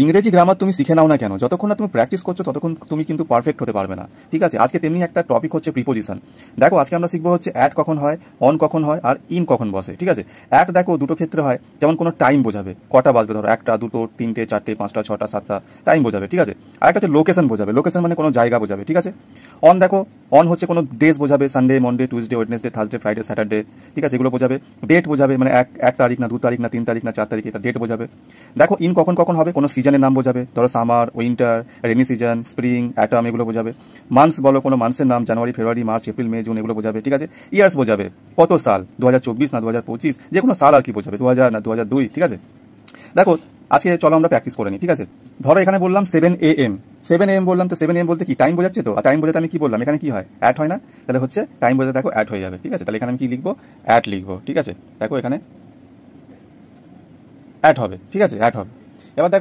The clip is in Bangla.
ইংরেজি গ্রামার তুমি শিখে নাও না কেন, যতক্ষণ না তুমি প্র্যাকটিস করছো ততক্ষণ তুমি কিন্তু পারফেক্ট হতে পারবে না। ঠিক আছে, আজকে তেমনি একটা টপিক হচ্ছে প্রিপোজিশন। দেখো আজকে আমরা শিখবো হচ্ছে অ্যাট কখন হয়, অন কখন হয়, আর ইন কখন বসে। ঠিক আছে, অ্যাট দেখো দুটো ক্ষেত্রে হয়, যেমন কোনো টাইম বোঝাবে, কটা বাজবে, ধরো একটা, দুটো, তিনটে, চারটে, পাঁচটা, ছটা, সাতটা, টাইম বোঝাবে। ঠিক আছে, আর একটা হচ্ছে লোকেশন বোঝাবে, লোকেশন মানে কোনো জায়গা বোঝাবে। ঠিক আছে, অন দেখো, অন হচ্ছে কোনো ডেজ বোঝাবে, Sunday, Monday, Tuesday, Wednesday, Thursday, Friday, Saturday. ঠিক আছে, এগুলো বোঝাবে। ডেট বোঝাবে, মানে এক তারিখ না 2 তারিখ না 3 তারিখ না 4 তারিখ, এটা ডেট বোঝাবে। দেখো ইন কখন কখন হবে, কোনো সিজনের নাম বোঝাবে, ধরো summer, winter, rainy season, spring, autumn, এগুলো বোঝাবে। মান্থস বলো, কোনো মান্থসের নাম, January, February, March, April, May, June, এগুলো বোঝাবে। ঠিক আছে, ইয়ার্স বোঝাবে, কত সাল, 2024 না 2025, যে কোনো সাল আর কি বোঝাবে, 2000 না 2002। ঠিক আছে, দেখো আজকে চলো আমরা প্র্যাকটিস করে নিই। ঠিক আছে, ধরো এখানে বললাম 7 AM, 7 AM বললাম, তো 7 AM বলতে কি টাইম বোঝাচ্ছে তো, আর টাইম বোঝাতে আমি কি বললাম, এখানে কি হয়, অ্যাট হয় না, তাহলে হচ্ছে টাইম বোঝাতে দেখো অ্যাট হয়ে যাবে। ঠিক আছে, তাহলে এখানে আমি কি লিখবো, অ্যাট লিখবো। ঠিক আছে, দেখো এখানে অ্যাট হবে। ঠিক আছে, অ্যাট হবে। এবার দেখো